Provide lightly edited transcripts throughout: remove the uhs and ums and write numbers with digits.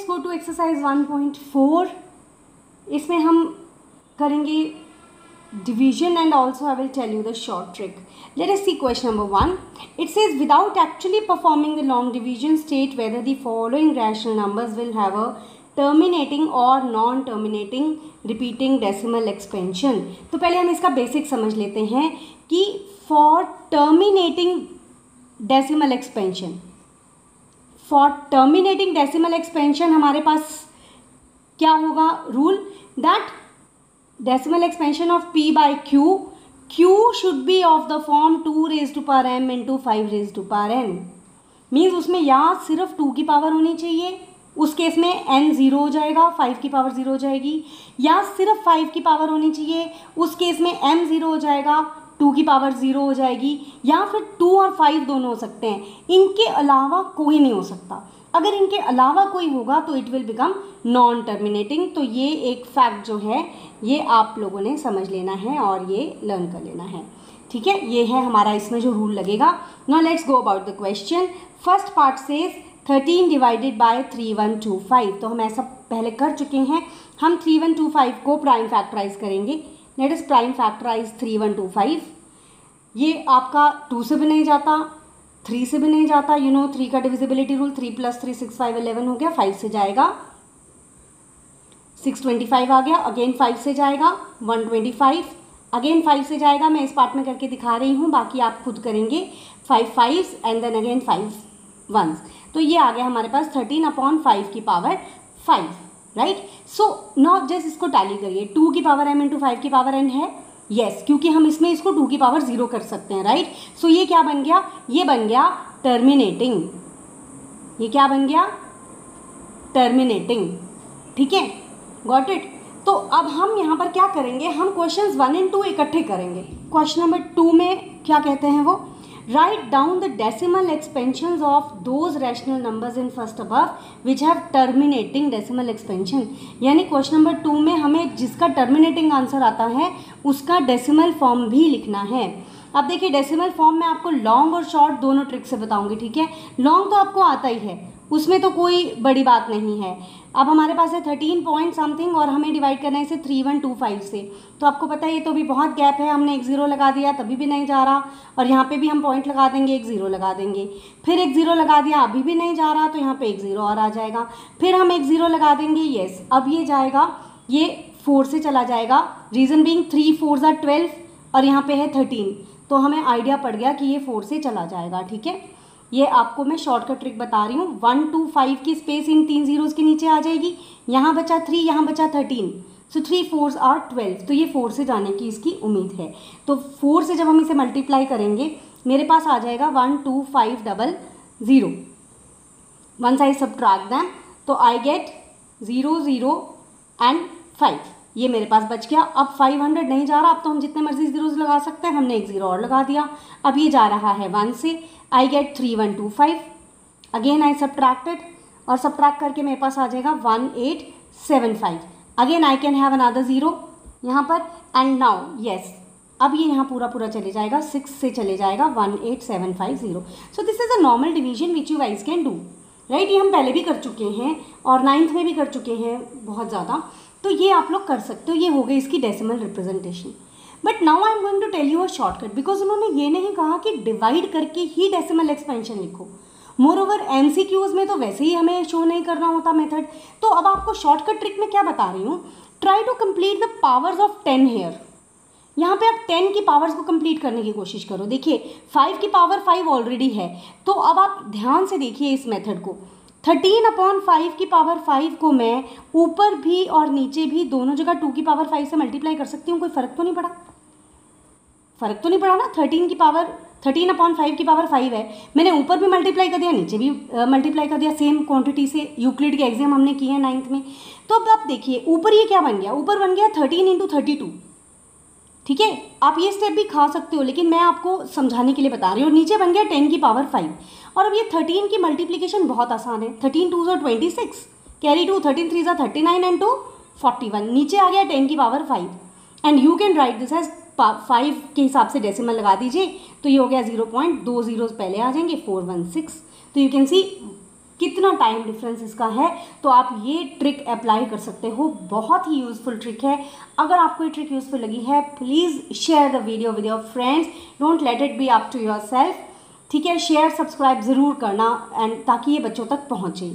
Go to exercise 1.4. इसमें हम करेंगे division and also I will tell you the short trick. Let us see question number 1. It says without actually performing the long division, state whether the following rational numbers will have a terminating or non-terminating repeating decimal expansion. तो पहले हम इसका basic समझ लेते हैं कि for terminating decimal expansion हमारे पास क्या होगा rule, that decimal expansion of p by q should be of the form 2 raised to power m into 5 raised to power n. Means उसमें या सिर्फ 2 की पावर होनी चाहिए, उस केस में n 0 हो जाएगा, 5 की पावर 0 हो जाएगी, या सिर्फ 5 की पावर होनी चाहिए, उस केस में m 0 हो जाएगा, 2 की पावर 0 हो जाएगी, या फिर 2 और 5 दोनों हो सकते हैं, इनके अलावा कोई नहीं हो सकता. अगर इनके अलावा कोई होगा तो it will become non terminating. तो ये एक फैक्ट जो है ये आप लोगों ने समझ लेना है और ये लर्न कर लेना है. ठीक है, ये है हमारा इसमें जो रूल लगेगा. Now let's go about the question. First part says 13 divided by 3125. तो हम ऐसा पहले कर चुके हैं. हम 3125 को प्राइम फैक्टराइज करेंगे. Let us prime factorize 3125. ये आपका 2 से भी नहीं जाता, 3 से भी नहीं जाता. यू नो 3 का डिविजिबिलिटी रूल, 3 + 3 6 5 11 हो गया. 5 से जाएगा 625 आ गया. अगेन 5 से जाएगा 125. अगेन 5 से जाएगा. मैं इस पार्ट में करके दिखा रही हूँ, बाकी आप खुद करेंगे. 5 5 एंड देन अगेन 5 1. तो ये आ गया हमारे पास 13/5 की power 5. Right. So now just इसको टैली करिए. 2 की पावर m इंटू 5 की पावर n है. यस, क्योंकि हम इसमें इसको 2 की पावर 0 कर सकते हैं. राइट. सो ये क्या बन गया, ये बन गया टर्मिनेटिंग. ये क्या बन गया, टर्मिनेटिंग. ठीक है, गॉट इट. तो अब हम यहाँ पर क्या करेंगे, हम क्वेश्चंस 1 और 2 इकट्ठे करेंगे. क्वेश्चन नंबर 2 में क्या कहते हैं वो, write down the decimal expansions of those rational numbers in first above which have terminating decimal expansion. यानी क्वेश्चन नंबर 2 में हमें जिसका टर्मिनेटिंग आंसर आता है उसका डेसिमल फॉर्म भी लिखना है. अब देखिए डेसिमल फॉर्म में आपको लॉन्ग और शॉर्ट दोनों ट्रिक से बताऊंगी. ठीक है, लॉन्ग तो आपको आता ही है, उसमें तो कोई बड़ी बात नहीं है. अब हमारे पास है 13 पॉइंट समथिंग और हमें डिवाइड करना है इसे 3125 से. तो आपको पता है ये तो भी बहुत गैप है. हमने एक 0 लगा दिया तभी भी नहीं जा रहा, और यहाँ पे भी हम पॉइंट लगा देंगे, एक 0 लगा देंगे. फिर एक 0 लगा दिया, अभी भी नहीं जा रहा, तो यहाँ पे एक 0 और आ जाएगा. फिर हम एक 0 लगा देंगे. येस, अब ये जाएगा, ये 4 से चला जाएगा. रीज़न बीइंग 3 4s are 12 और यहाँ पे है 13. तो हमें आइडिया पड़ गया कि ये 4 से चला जाएगा. ठीक है, ये आपको मैं शॉर्टकट ट्रिक बता रही हूँ. 1 2 5 की स्पेस इन 3 zeros के नीचे आ जाएगी. यहाँ बचा 3, यहाँ बचा 13. सो 3 4s are 12. तो ये 4 से जाने की इसकी उम्मीद है. तो 4 से जब हम इसे मल्टीप्लाई करेंगे मेरे पास आ जाएगा 1 2 5 0 0. वंस आई सब्ट्रैक्ट दैम तो आई गेट 0 0 एंड 5. ये मेरे पास बच गया. अब 500 नहीं जा रहा, अब तो हम जितने मर्जी जीरोज लगा सकते हैं. हमने एक 0 और लगा दिया. अब ये जा रहा है 1 से. I get 3125. Again I subtracted, और सब्ट्रैक्ट करके मेरे पास आ जाएगा 1875. Again I can have another 0 यहाँ पर. एंड नाउ यस, अब ये यहाँ पूरा चले जाएगा. 6 से चले जाएगा 18750. So this is a normal division which you guys can do. Right, ये हम पहले भी कर चुके हैं और 9th में भी कर चुके हैं बहुत ज़्यादा. तो ये आप लोग कर सकते हो. ये हो गई इसकी decimal representation. But now I am going to tell you a shortcut, because उन्होंने ये नहीं कहा कि डिवाइड करके ही डेसिमल एक्सपेंशन लिखो. मोर ओवर MCQs में तो वैसे ही हमें शो नहीं करना होता मेथड. तो अब आपको शॉर्टकट ट्रिक में क्या बता रही हूँ, try to complete the powers of 10 here. यहाँ पे आप 10 की पावर्स को कंप्लीट करने की कोशिश करो. देखिए 5 की पावर 5 ऑलरेडी है. तो अब आप ध्यान से देखिए इस मेथड को. 13/5 की पावर 5 को मैं ऊपर भी और नीचे भी दोनों जगह 2 की पावर 5 से मल्टीप्लाई कर सकती हूँ. कोई फ़र्क तो नहीं पड़ा, फ़र्क तो नहीं पड़ा ना. 13/5 की पावर 5 है, मैंने ऊपर भी मल्टीप्लाई कर दिया, नीचे भी मल्टीप्लाई कर दिया सेम क्वांटिटी से. यूक्लिड के एग्जाम हमने किए हैं 9th में. तो अब आप देखिए ऊपर ये क्या बन गया, ऊपर बन गया 13 × 32. ठीक है, आप ये स्टेप भी खा सकते हो, लेकिन मैं आपको समझाने के लिए बता रही हूँ. नीचे बन गया 10 की पावर 5. और अब ये 13 की मल्टीप्लिकेशन बहुत आसान है. 13 2s are 26, carry 2, 13 3s are 39 and 2 41. नीचे आ गया 10 की power 5. And you can write this as 5 के हिसाब से डेसिमल लगा दीजिए. तो ये हो गया 0.2 zeros पहले आ जाएंगे, 416. तो यू कैन सी कितना टाइम डिफरेंस इसका है, तो आप ये ट्रिक अप्लाई कर सकते हो। बहुत ही यूज़फुल ट्रिक है। अगर आपको ये ट्रिक यूज़फुल लगी है, please share the video with your friends, don't let it be up to yourself, ठीक है। शेयर सब्सक्राइब ज़रूर करना एंड ताकि ये बच्चों तक पहुँचे।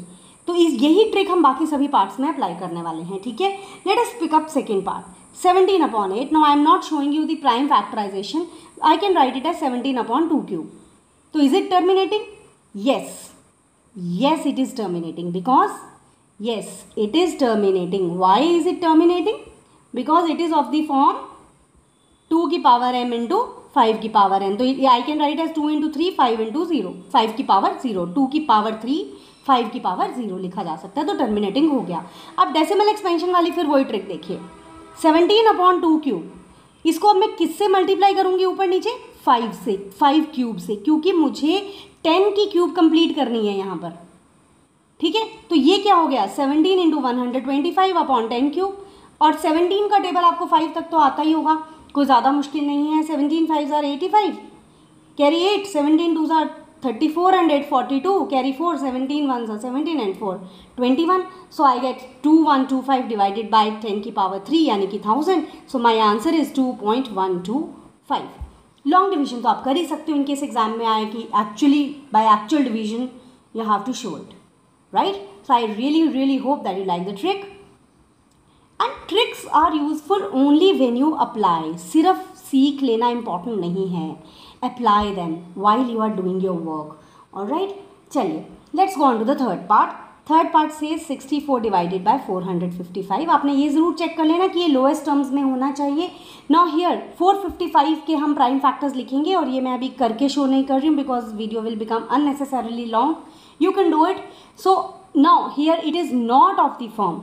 तो यही ट्रिक हम बाकी सभी पार्ट्स में अप्लाई करने वाले हैं, ठीक है। Let us pick up second part, 17/8. Now I am not showing you the prime factorization. I can write it as 17/2 cube. So is it terminating? Yes. Yes, it is terminating because yes, it is terminating. Why is it terminating? Because it is of the form 2 की power m into 5 की power n. तो I can write as 2 into 3, 5 into 0, 5 की power 0, 2 की power 3, 5 की power 0 लिखा जा सकता है। तो टर्मिनेटिंग हो गया। अब डेसिमल एक्सपेंशन वाली फिर वही ट्रिक देखिए, 17/2 क्यूब, इसको अब मैं किससे मल्टीप्लाई करूंगी ऊपर नीचे, 5 से, 5 क्यूब से, क्योंकि मुझे 10 की क्यूब कंप्लीट करनी है यहाँ पर, ठीक है। तो ये क्या हो गया, 17 × 125/10 क्यूब। और 17 का टेबल आपको 5 तक तो आता ही होगा, कोई ज़्यादा मुश्किल नहीं है। 17 5s are 85, carry 8, 17 2s are 34 and 8 42, carry 4, 17 1s are 17 and 4 21. So I get 2125 divided by 10 की power 3 यानी कि 1000. So my answer is 2.125. Long division तो आप कर ही सकते हो इनकेस एग्जाम में आए कि actually by actual division you have to show it, right. So I really hope that you like the trick. And tricks are useful only when you apply. सिर्फ सीख लेना इंपॉर्टेंट नहीं है, apply them while you are doing your work. All right, चलिए let's go on to the third part. Third part से 64 divided by 455। आपने ये ज़रूर चेक कर लेना कि ये लोएस्ट टर्म्स में होना चाहिए। नाउ हियर 455 के हम प्राइम फैक्टर्स लिखेंगे, और ये मैं अभी करके शो नहीं कर रही हूँ because video will become unnecessarily long. You can do it. So now here it is not of the form,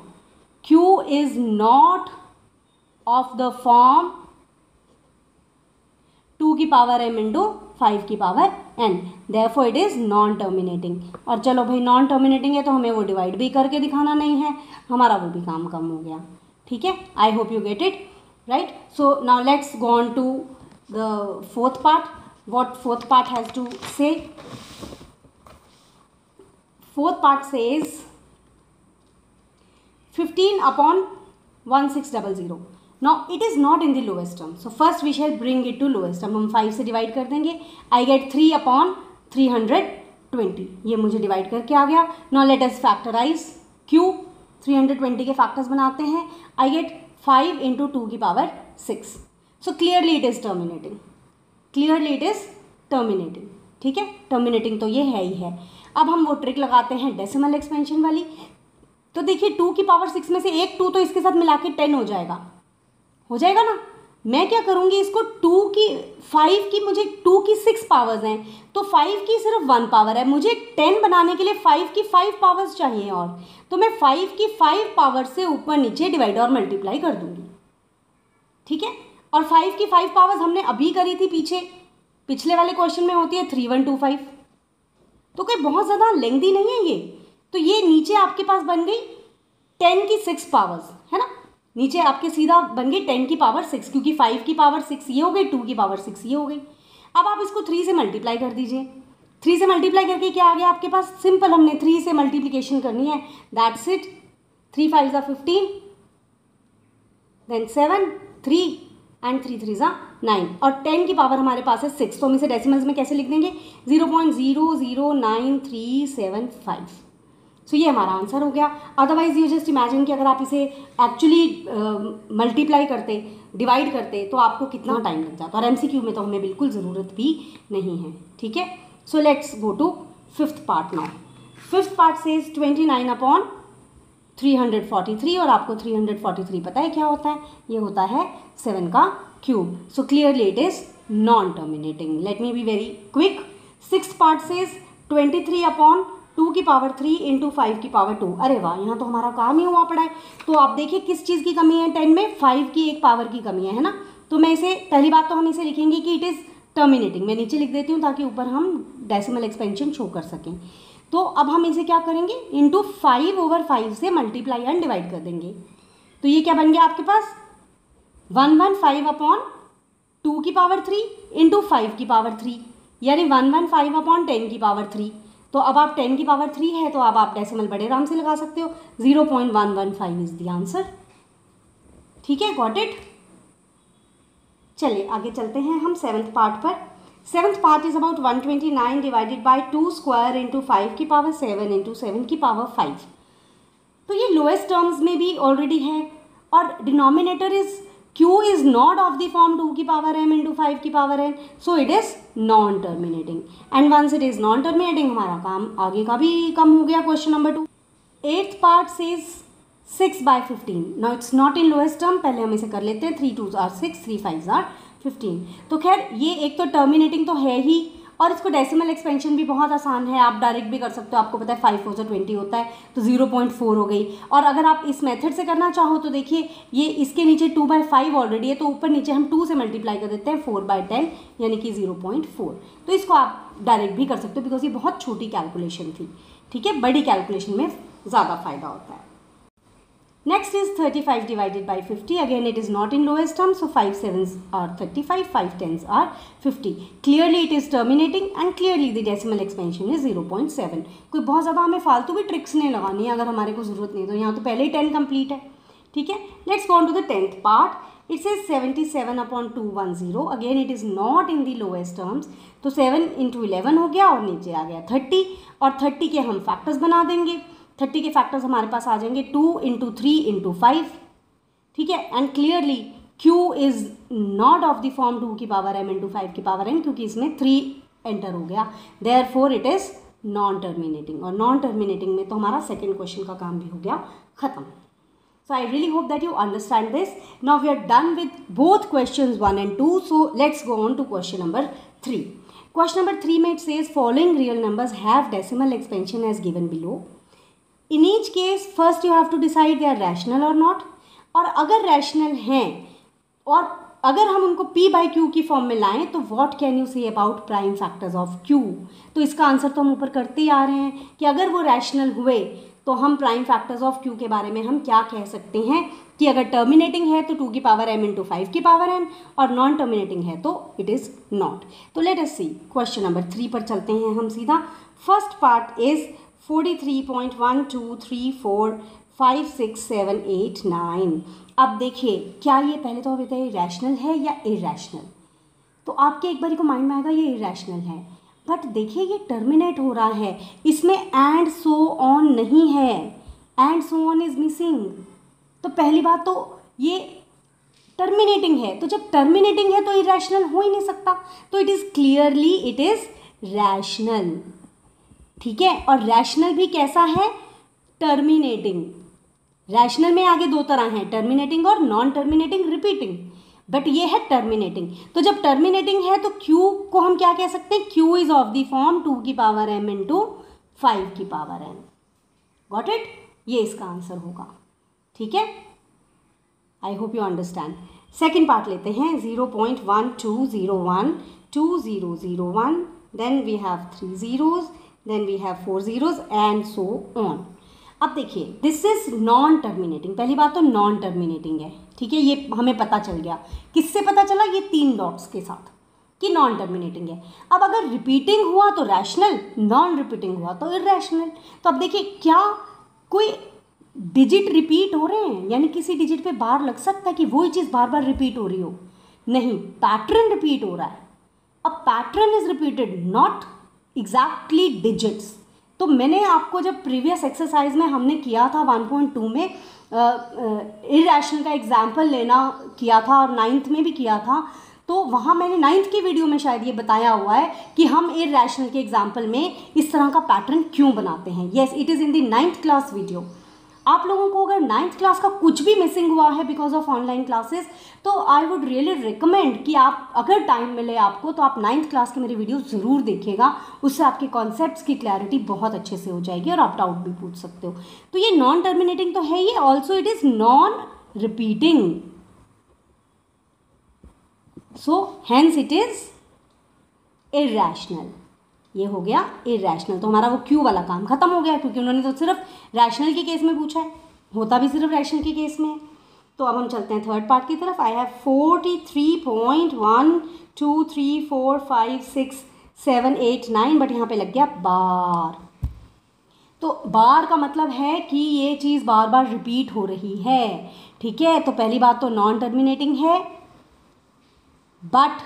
Q is not of the form 2 की पावर m इंटू 5 की power n, therefore it is non terminating. और चलो भाई non terminating है तो हमें वो divide भी करके दिखाना नहीं है, हमारा वो भी काम कम हो गया, ठीक है। I hope you get it, right. So now let's go on to the fourth part. What fourth part has to say, fourth part says 15/1600. Now it is not in the lowest term, so first we shall bring it to lowest term. हम 5 से divide कर देंगे, I get 3/320, ये मुझे divide करके आ गया। Now let us factorize Q, 320 के factors बनाते हैं। I get 5 into 2 की power 6. So clearly it is terminating, clearly it is terminating, ठीक है। टर्मिनेटिंग तो ये है ही है। अब हम वो ट्रिक लगाते हैं डेसिमल एक्सपेंशन वाली। तो देखिए 2 की पावर 6 में से एक 2 तो इसके साथ मिला के 10 हो जाएगा ना। मैं क्या करूँगी, इसको 2 की 5 की, मुझे 2 की 6 पावर्स हैं तो 5 की सिर्फ 1 पावर है, मुझे 10 बनाने के लिए 5 की 5 पावर्स चाहिए, और तो मैं 5 की 5 पावर से ऊपर नीचे डिवाइड और मल्टीप्लाई कर दूंगी, ठीक है। और 5 की 5 पावर्स हमने अभी करी थी, पिछले वाले क्वेश्चन में होती है 3125, तो कोई बहुत ज़्यादा लेंथी नहीं है ये। तो ये नीचे आपके पास बन गई 10 की 6 पावर्स, है ना। नीचे आपके सीधा बन गई 10 की पावर 6, क्योंकि 5 की पावर 6 ये हो गई, 2 की पावर 6 ये हो गई। अब आप इसको 3 से मल्टीप्लाई कर दीजिए। 3 से मल्टीप्लाई करके क्या आ गया आपके पास, सिंपल, हमने 3 से मल्टीप्लिकेशन करनी है, that's it. 3 5s are 15, then 7, 3 and 3 3s are 9, और 10 की पावर हमारे पास है 6, तो हम इसे डेसिमल्स में कैसे लिख देंगे, 0.00937 सो ये हमारा आंसर हो गया। अदरवाइज यू जस्ट इमेजिन कि अगर आप इसे एक्चुअली मल्टीप्लाई करते, डिवाइड करते, तो आपको कितना टाइम लग जाता, और एमसीक्यू में तो हमें बिल्कुल ज़रूरत भी नहीं है, ठीक है। So let's go to fifth part now. Fifth part says 29/343, और आपको 343 पता है क्या होता है, ये होता है 7 का cube. So clearly it is non terminating. Let me be very quick. Sixth part says 23/2 की पावर 3 इंटू 5 की पावर 2। अरे वाह, यहाँ तो हमारा काम ही हुआ पड़ा है। तो आप देखिए किस चीज़ की कमी है 10 में, 5 की एक पावर की कमी है ना। तो मैं इसे, पहली बात तो हम इसे लिखेंगे कि इट इज़ टर्मिनेटिंग। मैं नीचे लिख देती हूँ ताकि ऊपर हम डेसिमल एक्सपेंशन शो कर सकें। तो अब हम इसे क्या करेंगे, इंटू 5/5 से मल्टीप्लाई एंड डिवाइड कर देंगे। तो ये क्या बन गया आपके पास, 115/2 की पावर 3 इंटू 5 की पावर 3, यानी 115/10 की पावर 3। तो अब आप 10 की पावर 3 है तो अब आप डेसिमल बड़े आराम से लगा सकते हो, 0.115 इज द आंसर। ठीक है, गॉट इट। चलिए आगे चलते हैं हम 7th पार्ट पर। 7th part is about 129 divided by 2 square into 5 की पावर 7 इंटू 7 की पावर 5। तो ये लोएस्ट टर्म्स में भी ऑलरेडी है और denominator is q is not of the form 2 की पावर m इंटू 5 की power n, so it is non terminating and once it is non terminating हमारा काम आगे का भी कम हो गया। Question number 2, 8th part says 6/15। Now it's not in lowest term, पहले हम इसे कर लेते हैं। 3 2s are 6, 3 5s are 15। तो खैर ये एक तो टर्मिनेटिंग तो है ही और इसको डेसिमल एक्सपेंशन भी बहुत आसान है, आप डायरेक्ट भी कर सकते हो। आपको पता है 5 4 से 20 होता है तो 0.4 हो गई। और अगर आप इस मेथड से करना चाहो तो देखिए ये इसके नीचे 2/5 ऑलरेडी है तो ऊपर नीचे हम 2 से मल्टीप्लाई कर देते हैं 4/10 यानी कि 0.4। तो इसको आप डायरेक्ट भी कर सकते हो बिकॉज ये बहुत छोटी कैलकुलेशन थी। ठीक है, बड़ी कैलकुलेशन में ज़्यादा फायदा होता है। Next is 35 divided by 50. Again it is not in lowest term, so 5 7s are 35, 5 10s are 50. Clearly it is terminating and clearly the decimal expansion is 0.7. कोई बहुत ज़्यादा हमें फालतू भी ट्रिक्स नहीं लगानी है अगर हमारे को ज़रूरत नहीं तो यहाँ तो पहले ही 10 कंप्लीट है। ठीक है, let's go on to the 10th part. It says 77/210. Again it is not in the lowest terms, तो 7 into 11 हो गया और नीचे आ गया 30 और 30 के हम फैक्टर्स बना देंगे। 30 के फैक्टर्स हमारे पास आ जाएंगे 2 into 3 into 5। ठीक है, and clearly q is not of the form 2 की पावर m इंटू 5 की पावर n क्योंकि इसमें 3 एंटर हो गया, therefore it is non terminating. और नॉन टर्मिनेटिंग में तो हमारा सेकेंड क्वेश्चन का काम भी हो गया खत्म। So I really hope that you understand this. Now we are done with both questions 1 and 2. So let's go on to question number 3. Question number 3 में it says following real numbers have decimal expansion as given below. In each case first you have to decide they are rational or not. और अगर rational हैं और अगर हम उनको p by q की form में लाएं तो what can you say about prime factors of q? तो इसका आंसर तो हम ऊपर करते ही आ रहे हैं कि अगर वो rational हुए तो हम प्राइम फैक्टर्स ऑफ q के बारे में हम क्या कह सकते हैं कि अगर टर्मिनेटिंग है तो 2 की पावर m इंटू 5 की पावर n और नॉन टर्मिनेटिंग है तो इट इज़ नॉट। तो लेट अस सी क्वेश्चन नंबर 3 पर चलते हैं हम सीधा। First part is 43.123456789। अब देखिए क्या ये पहले तो बताइए रैशनल है या इरैशनल। तो आपके एक बार को माइंड में आएगा ये इरैशनल है, बट देखिए ये टर्मिनेट हो रहा है, इसमें एंड सो ऑन नहीं है, and so on is missing. तो पहली बात तो ये टर्मिनेटिंग है, तो जब टर्मिनेटिंग है तो इरैशनल हो ही नहीं सकता, तो it is clearly it is rational. ठीक है, और रैशनल भी कैसा है, टर्मिनेटिंग। रैशनल में आगे दो तरह हैं, टर्मिनेटिंग और नॉन टर्मिनेटिंग रिपीटिंग, बट ये है टर्मिनेटिंग। तो जब टर्मिनेटिंग है तो q को हम क्या कह सकते हैं, q is of the form 2 की पावर m इंटू 5 की पावर n। गॉट इट, ये इसका आंसर होगा। ठीक है, I hope you understand. Second part लेते हैं 0.1201 2001, then we have 3 zeros, then we have 4 zeros and so on. अब देखिए दिस इज नॉन टर्मिनेटिंग, पहली बात तो नॉन टर्मिनेटिंग है। ठीक है, ये हमें पता चल गया, किससे पता चला, ये 3 डॉट्स के साथ कि नॉन टर्मिनेटिंग है। अब अगर रिपीटिंग हुआ तो रैशनल, नॉन रिपीटिंग हुआ तो इरैशनल। तो अब देखिए क्या कोई डिजिट रिपीट हो रहे हैं, यानी किसी डिजिट पे बार लग सकता है कि वही चीज़ बार बार रिपीट हो रही हो, नहीं, पैटर्न रिपीट हो रहा है। अब pattern is repeated not exactly digits. तो मैंने आपको जब प्रीवियस एक्सरसाइज में हमने किया था 1.2 में इरैशनल का एग्जाम्पल लेना किया था और 9th में भी किया था, तो वहाँ मैंने 9th की वीडियो में शायद ये बताया हुआ है कि हम इरैशनल के एग्जाम्पल में इस तरह का पैटर्न क्यों बनाते हैं। Yes, it is in the 9th class video. आप लोगों को अगर 9th क्लास का कुछ भी मिसिंग हुआ है बिकॉज ऑफ ऑनलाइन क्लासेस, तो आई वुड रियली रिकमेंड कि आप अगर टाइम मिले आपको तो आप 9th क्लास के मेरे वीडियो ज़रूर देखिएगा, उससे आपके कॉन्सेप्ट्स की क्लैरिटी बहुत अच्छे से हो जाएगी और आप डाउट भी पूछ सकते हो। तो ये नॉन टर्मिनेटिंग तो है ही, also it is non repeating, so hence it is irrational. ये हो गया इरैशनल, तो हमारा वो क्यू वाला काम खत्म हो गया क्योंकि उन्होंने तो सिर्फ रैशनल के केस में पूछा है, होता भी सिर्फ रैशनल के केस में है। तो अब हम चलते हैं थर्ड पार्ट की तरफ। आई हैव 43.1234567 7, 8, 9, बट यहाँ पे लग गया बार। तो बार का मतलब है कि ये चीज़ बार बार रिपीट हो रही है, ठीक है। तो पहली बात तो नॉन टर्मिनेटिंग है बट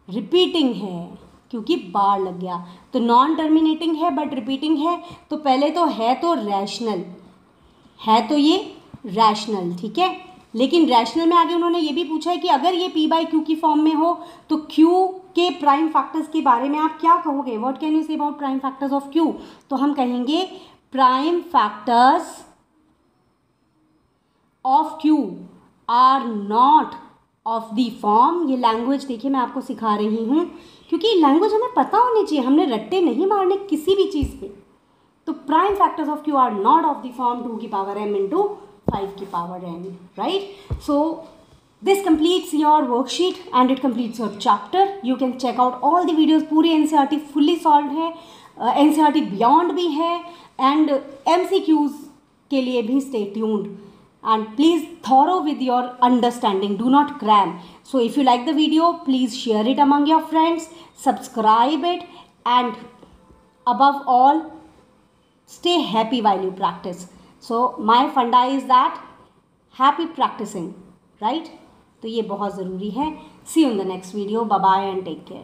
रिपीटिंग है, क्योंकि बार लग गया। तो नॉन टर्मिनेटिंग है बट रिपीटिंग है, तो पहले तो है तो रैशनल है, तो ये रैशनल, ठीक है। लेकिन रैशनल में आगे उन्होंने ये भी पूछा है कि अगर ये p बाई क्यू की फॉर्म में हो तो q के प्राइम फैक्टर्स के बारे में आप क्या कहोगे? What can you say about prime factors of q? तो हम कहेंगे प्राइम factors of q are not of the form. ये लैंग्वेज देखिए मैं आपको सिखा रही हूँ, क्योंकि लैंग्वेज हमें पता होनी चाहिए, हमने रट्टे नहीं मारने किसी भी चीज़ पे। तो prime factors of q are not of the form 2 की पावर m इंटू 5 की power n, right? So this completes your worksheet and it completes your chapter. You can check out all the videos, पूरी NCERT fully solved है, NCERT beyond भी है, and MCQs के लिए भी stay tuned. And please thorough with your understanding, do not cram. So if you like the video, please share it among your friends, subscribe it, and above all, stay happy while you practice. So my funda is that happy practicing, right? तो ये बहुत ज़रूरी है। See you in the next video. Bye bye and take care.